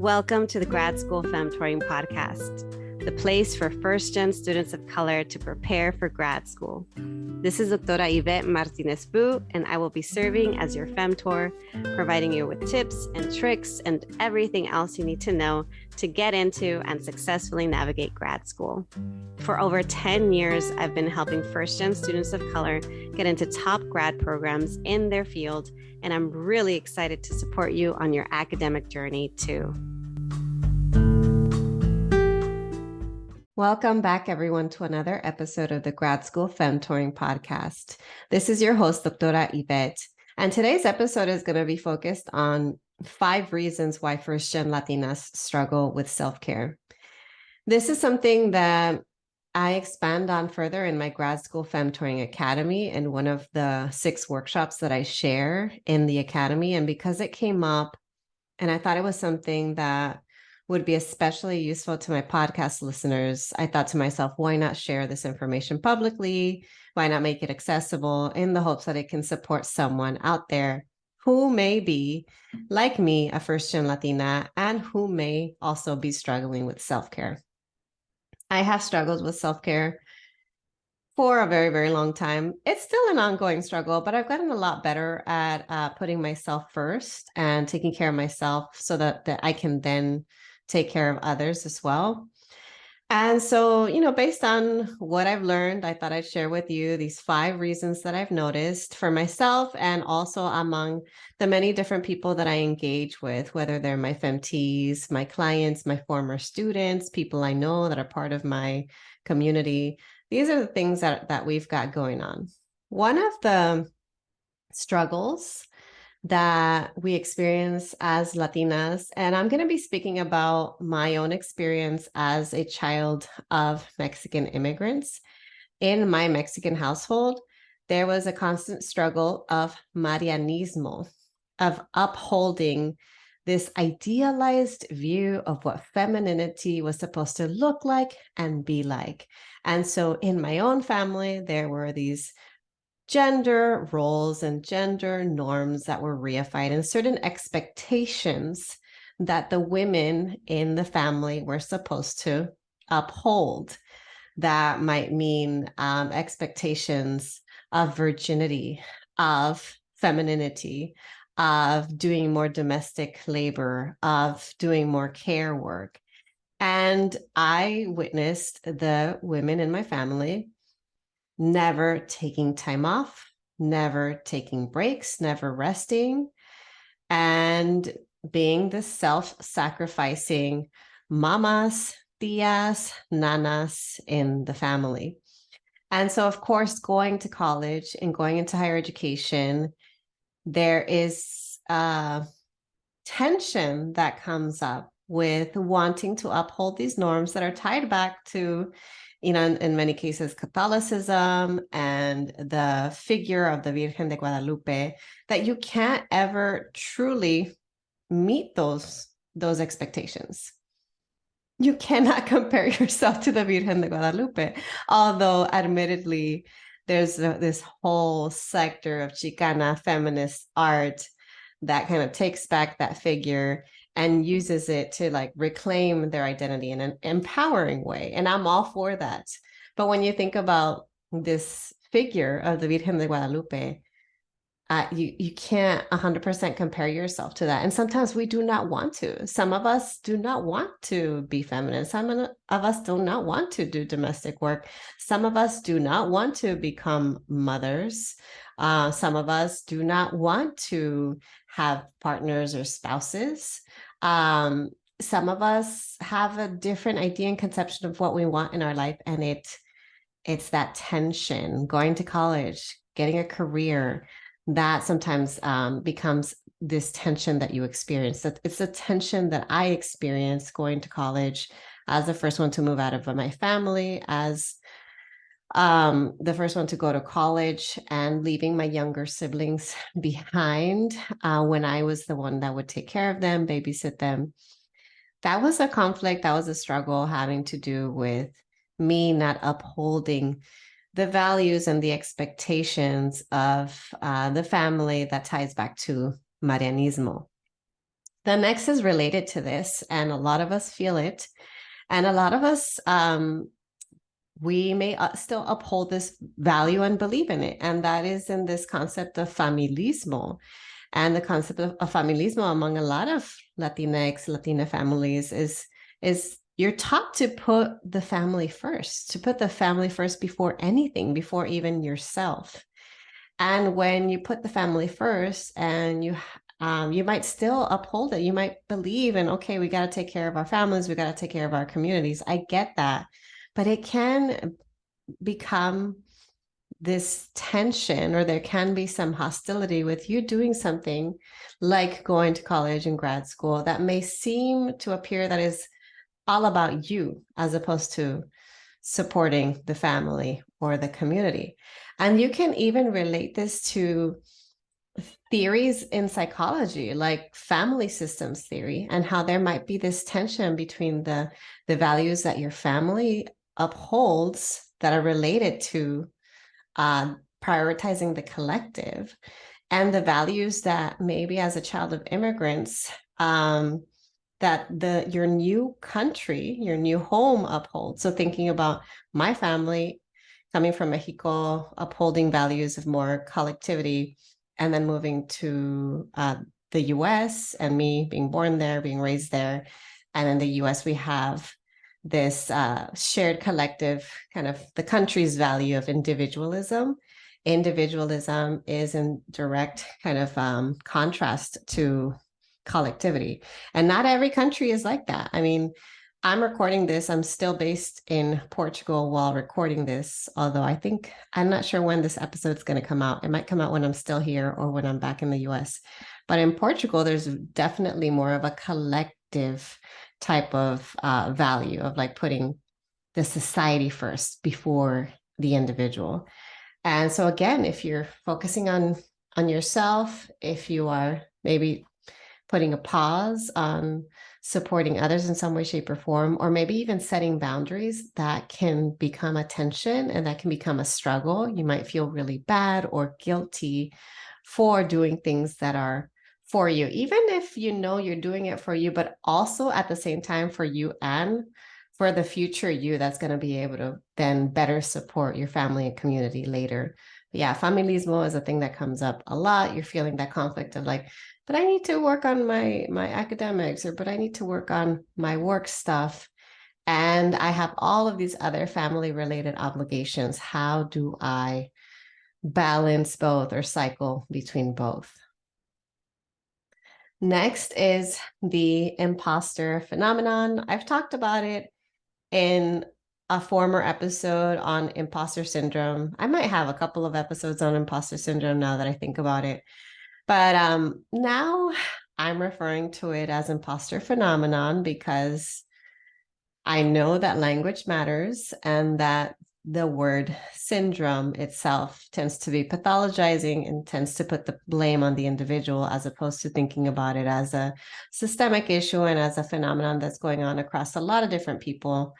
Welcome to the Grad School Femtoring Podcast, the place for first-gen students of color to prepare for grad school. This is Doctora Yvette Martinez-Fu, and I will be serving as your femtor, providing you with tips and tricks and everything else you need to know to get into and successfully navigate grad school. For over 10 years, I've been helping first-gen students of color get into top grad programs in their field, and I'm really excited to support you on your academic journey too. Welcome back, everyone, to another episode of the Grad School Femtoring Podcast. This is your host, Doctora Yvette, and today's episode is going to be focused on 5 reasons why first-gen Latinas struggle with self-care. This is something that I expand on further in my Grad School Femtoring Academy and one of the 6 workshops that I share in the Academy. And because it came up and I thought it was something that would be especially useful to my podcast listeners, I thought to myself, why not share this information publicly? Why not make it accessible in the hopes that it can support someone out there who may be, like me, a first-gen Latina and who may also be struggling with self-care. I have struggled with self-care for a very, very long time. It's still an ongoing struggle, but I've gotten a lot better at putting myself first and taking care of myself so that I can then take care of others as well. And so, based on what I've learned, I thought I'd share with you these 5 reasons that I've noticed for myself and also among the many different people that I engage with, whether they're my femtees, my clients, my former students, people I know that are part of my community. These are the things that we've got going on. One of the struggles that we experience as Latinas, and I'm going to be speaking about my own experience as a child of Mexican immigrants. In my Mexican household, there was a constant struggle of marianismo, of upholding this idealized view of what femininity was supposed to look like and be like. And so in my own family, there were these gender roles and gender norms that were reified and certain expectations that the women in the family were supposed to uphold. That might mean expectations of virginity, of femininity, of doing more domestic labor, of doing more care work. And I witnessed the women in my family never taking time off, never taking breaks, never resting, and being the self-sacrificing mamas, tias, nanas in the family. And so, of course, going to college and going into higher education, there is tension that comes up with wanting to uphold these norms that are tied back to in many cases, Catholicism and the figure of the Virgen de Guadalupe, that you can't ever truly meet those expectations. You cannot compare yourself to the Virgen de Guadalupe, although admittedly, there's this whole sector of Chicana feminist art that kind of takes back that figure and uses it to reclaim their identity in an empowering way. And I'm all for that. But when you think about this figure of the Virgen de Guadalupe, you can't 100% compare yourself to that. And sometimes we do not want to. Some of us do not want to be feminine. Some of us do not want to do domestic work. Some of us do not want to become mothers. Some of us do not want to have partners or spouses. Some of us have a different idea and conception of what we want in our life. And it's that tension, going to college, getting a career, that sometimes becomes this tension that you experience. It's the tension that I experienced going to college as the first one to move out of my family, as the first one to go to college and leaving my younger siblings behind when I was the one that would take care of them, babysit them. That was a conflict. That was a struggle having to do with me not upholding the values and the expectations of the family that ties back to marianismo. The next is related to this, and a lot of us feel it. And a lot of us, we may still uphold this value and believe in it. And that is in this concept of familismo. And the concept of familismo among a lot of Latinx, Latina families is you're taught to put the family first, to put the family first before anything, before even yourself. And when you put the family first and you might still uphold it. You might believe in, okay, we got to take care of our families. We got to take care of our communities. I get that. But it can become this tension, or there can be some hostility with you doing something like going to college and grad school that may seem to appear that is all about you as opposed to supporting the family or the community. And you can even relate this to theories in psychology, like family systems theory, and how there might be this tension between the values that your family upholds that are related to prioritizing the collective, and the values that maybe as a child of immigrants that your new country, your new home upholds. So thinking about my family coming from Mexico, upholding values of more collectivity, and then moving to the US and me being born there, being raised there. And in the US, we have this shared collective, kind of the country's value of individualism. Individualism is in direct kind of contrast to collectivity. And not every country is like that. I mean, I'm recording this. I'm still based in Portugal while recording this, although I'm not sure when this episode is going to come out. It might come out when I'm still here or when I'm back in the US. But in Portugal, there's definitely more of a collective type of value of like putting the society first before the individual. And so again, if you're focusing on yourself, if you are maybe putting a pause on supporting others in some way, shape, or form, or maybe even setting boundaries, that can become a tension and that can become a struggle. You might feel really bad or guilty for doing things that are for you, even if you know you're doing it for you, but also at the same time for you and for the future you that's going to be able to then better support your family and community later. But yeah, familismo is a thing that comes up a lot. You're feeling that conflict of like, but I need to work on my academics, or but I need to work on my work stuff. And I have all of these other family related obligations. How do I balance both or cycle between both? Next is the imposter phenomenon. I've talked about it in a former episode on imposter syndrome. I might have a couple of episodes on imposter syndrome now that I think about it. But now I'm referring to it as imposter phenomenon because I know that language matters and that the word syndrome itself tends to be pathologizing and tends to put the blame on the individual as opposed to thinking about it as a systemic issue and as a phenomenon that's going on across a lot of different people.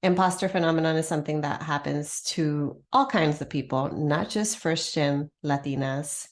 Imposter phenomenon is something that happens to all kinds of people, not just first-gen Latinas.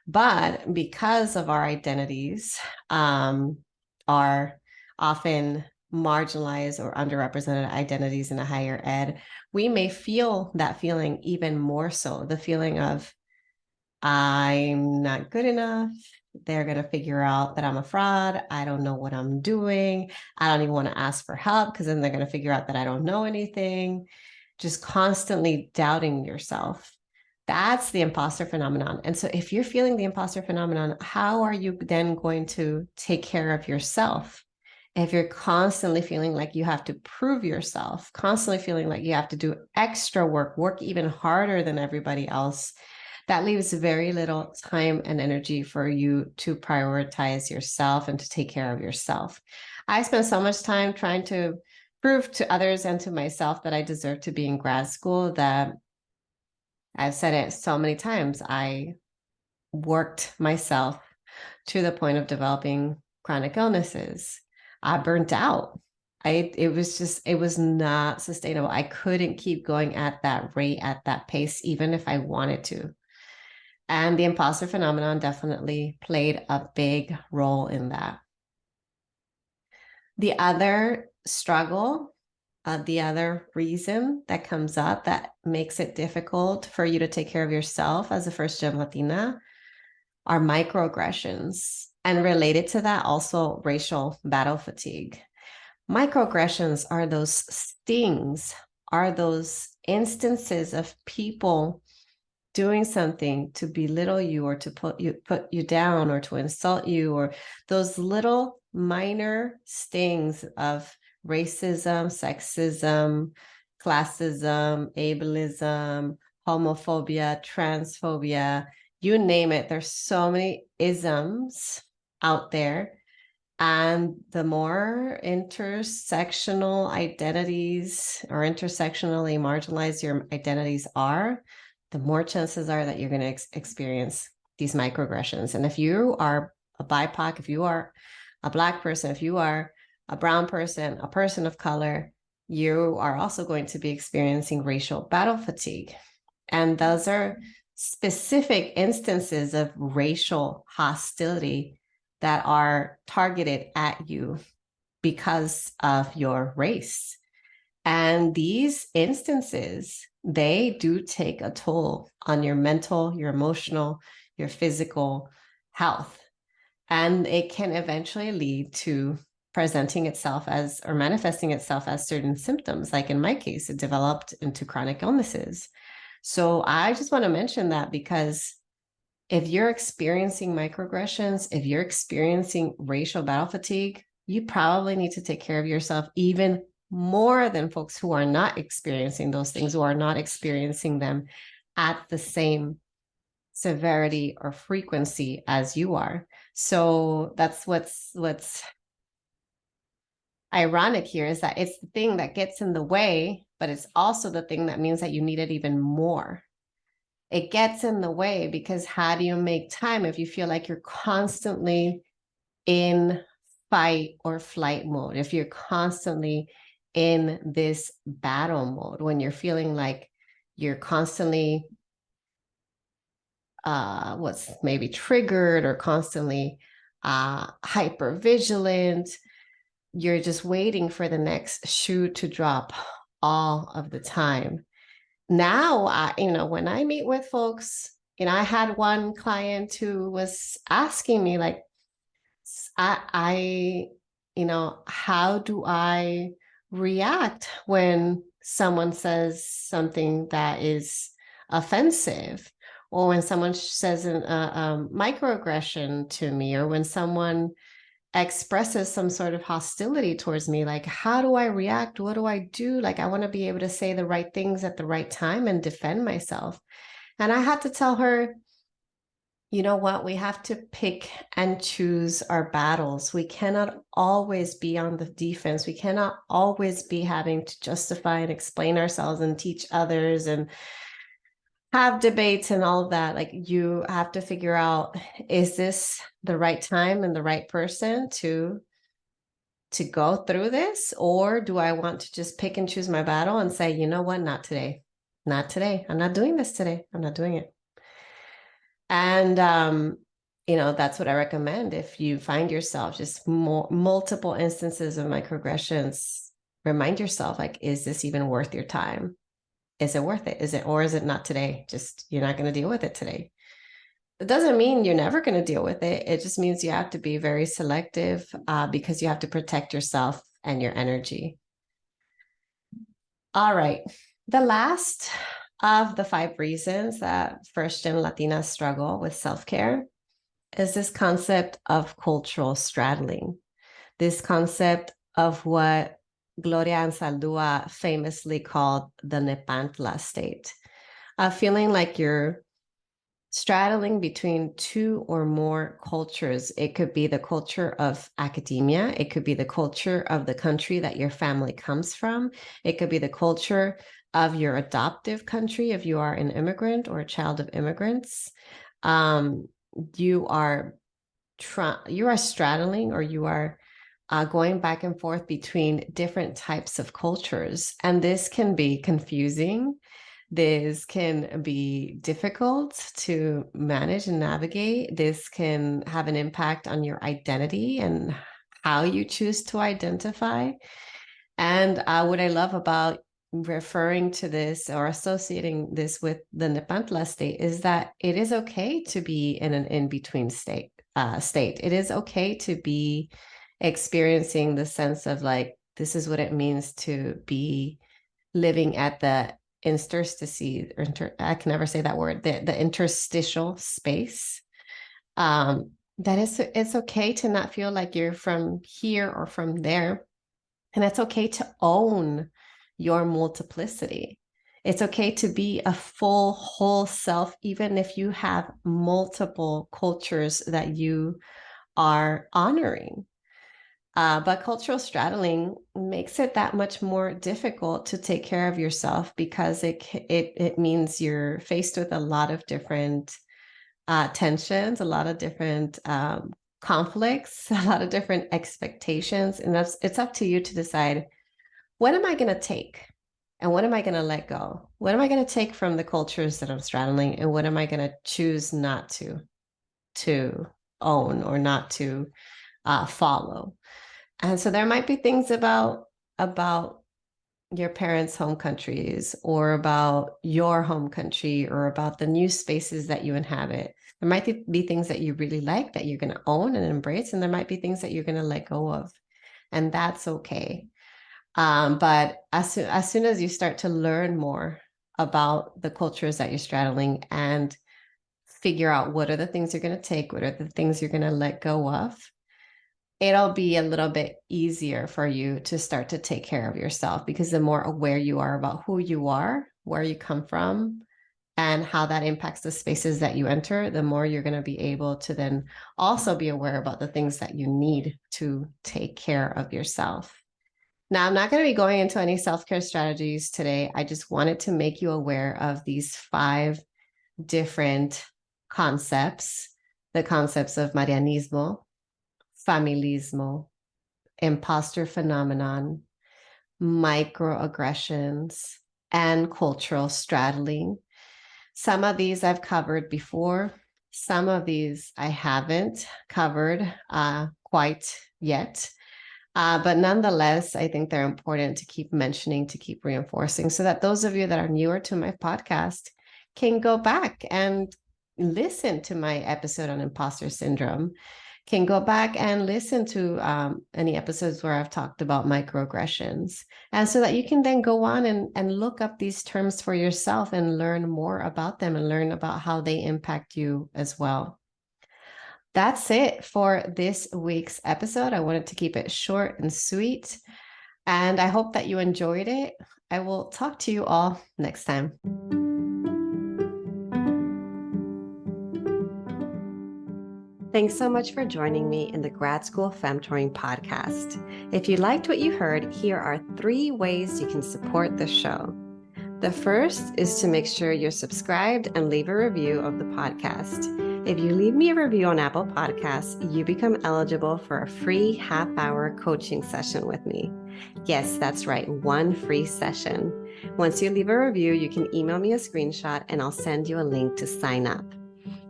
But because of our identities are often marginalized or underrepresented identities in a higher ed, we may feel that feeling even more so, the feeling of, I'm not good enough. They're going to figure out that I'm a fraud. I don't know what I'm doing. I don't even want to ask for help because then they're going to figure out that I don't know anything. Just constantly doubting yourself. That's the imposter phenomenon. And so if you're feeling the imposter phenomenon, how are you then going to take care of yourself? If you're constantly feeling like you have to prove yourself, constantly feeling like you have to do extra work even harder than everybody else, that leaves very little time and energy for you to prioritize yourself and to take care of yourself. I spent so much time trying to prove to others and to myself that I deserve to be in grad school that I've said it so many times. I worked myself to the point of developing chronic illnesses. I burnt out. It was not sustainable. I couldn't keep going at that rate, at that pace, even if I wanted to. And the imposter phenomenon definitely played a big role in that. The other struggle, the other reason that comes up that makes it difficult for you to take care of yourself as a first-gen Latina are microaggressions. And related to that, also racial battle fatigue. Microaggressions are those stings, are those instances of people doing something to belittle you or to put you down or to insult you, or those little minor stings of racism, sexism, classism, ableism, homophobia, transphobia, you name it. There's so many isms out there. And the more intersectional identities or intersectionally marginalized your identities are, the more chances are that you're going to experience these microaggressions. And if you are a BIPOC, if you are a Black person, if you are a brown person, a person of color, you are also going to be experiencing racial battle fatigue. And those are specific instances of racial hostility that are targeted at you because of your race. And these instances, they do take a toll on your mental, your emotional, your physical health. And it can eventually lead to presenting itself as, or manifesting itself as certain symptoms. Like in my case, it developed into chronic illnesses. So I just want to mention that because if you're experiencing microaggressions, if you're experiencing racial battle fatigue, you probably need to take care of yourself even more than folks who are not experiencing those things, who are not experiencing them at the same severity or frequency as you are. So that's what's ironic here, is that it's the thing that gets in the way, but it's also the thing that means that you need it even more. It gets in the way because how do you make time if you feel like you're constantly in fight or flight mode, if you're constantly in this battle mode, when you're feeling like you're constantly what's maybe triggered or constantly hyper vigilant, you're just waiting for the next shoe to drop all of the time. Now, when I meet with folks, I had one client who was asking me like, how do I react when someone says something that is offensive, or when someone says a microaggression to me, or when someone expresses some sort of hostility towards me? Like, how do I react? What do I do? Like, I want to be able to say the right things at the right time and defend myself. And I had to tell her, you know what? We have to pick and choose our battles. We cannot always be on the defense. We cannot always be having to justify and explain ourselves and teach others and have debates and all of that. Like, you have to figure out, is this the right time and the right person to go through this? Or do I want to just pick and choose my battle and say, you know what, not today, not today. I'm not doing this today. I'm not doing it. And, that's what I recommend. If you find yourself just multiple instances of microaggressions, remind yourself, like, is this even worth your time? Is it worth it? Or is it not today? Just, you're not going to deal with it today. It doesn't mean you're never going to deal with it. It just means you have to be very selective because you have to protect yourself and your energy. All right. The last of the 5 reasons that first-gen Latinas struggle with self-care is this concept of cultural straddling. This concept of what Gloria Anzaldúa famously called the Nepantla state, of feeling like you're straddling between 2 or more cultures. It could be the culture of academia. It could be the culture of the country that your family comes from. It could be the culture of your adoptive country if you are an immigrant or a child of immigrants. You are straddling, or you are going back and forth between different types of cultures. And this can be confusing. This can be difficult to manage and navigate. This can have an impact on your identity and how you choose to identify. And what I love about referring to this or associating this with the Nepantla state is that it is okay to be in an in-between state. It is okay to be experiencing the sense of like, this is what it means to be living at the interstices, I can never say that word, the interstitial space. That it's okay to not feel like you're from here or from there. And it's okay to own your multiplicity. It's okay to be a full, whole self, even if you have multiple cultures that you are honoring. But cultural straddling makes it that much more difficult to take care of yourself because it means you're faced with a lot of different tensions, a lot of different conflicts, a lot of different expectations, and it's up to you to decide, what am I going to take, and what am I going to let go? What am I going to take from the cultures that I'm straddling, and what am I going to choose not to own or not to follow? And so there might be things about your parents' home countries or about your home country or about the new spaces that you inhabit. There might be things that you really like that you're going to own and embrace, and there might be things that you're going to let go of, and that's okay. But as soon as you start to learn more about the cultures that you're straddling and figure out what are the things you're going to take, what are the things you're going to let go of, it'll be a little bit easier for you to start to take care of yourself, because the more aware you are about who you are, where you come from, and how that impacts the spaces that you enter, the more you're going to be able to then also be aware about the things that you need to take care of yourself. Now, I'm not going to be going into any self-care strategies today. I just wanted to make you aware of these 5 different concepts, the concepts of marianismo, familismo, imposter phenomenon, microaggressions, and cultural straddling. Some of these I've covered before. Some of these I haven't covered quite yet. But nonetheless, I think they're important to keep mentioning, to keep reinforcing, so that those of you that are newer to my podcast can go back and listen to my episode on imposter syndrome, can go back and listen to any episodes where I've talked about microaggressions, and so that you can then go on and look up these terms for yourself and learn more about them and learn about how they impact you as well. That's it for this week's episode. I wanted to keep it short and sweet, and I hope that you enjoyed it. I will talk to you all next time. Thanks so much for joining me in the Grad School Femtoring Podcast. If you liked what you heard, here are 3 ways you can support the show. The first is to make sure you're subscribed and leave a review of the podcast. If you leave me a review on Apple Podcasts, you become eligible for a free half-hour coaching session with me. Yes, that's right, 1 free session. Once you leave a review, you can email me a screenshot and I'll send you a link to sign up.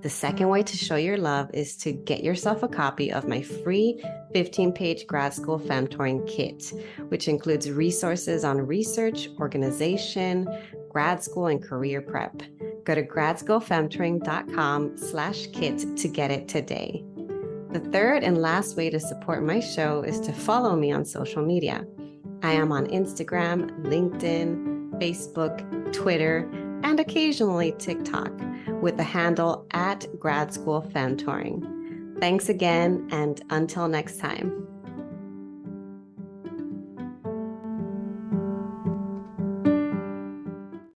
The second way to show your love is to get yourself a copy of my free 15-page Grad School Femtoring kit, which includes resources on research, organization, grad school, and career prep. Go to gradschoolfemtoring.com/kit to get it today. The third and last way to support my show is to follow me on social media. I am on Instagram, LinkedIn, Facebook, Twitter, and occasionally TikTok with the handle @Grad School Femtoring. Thanks again, and until next time.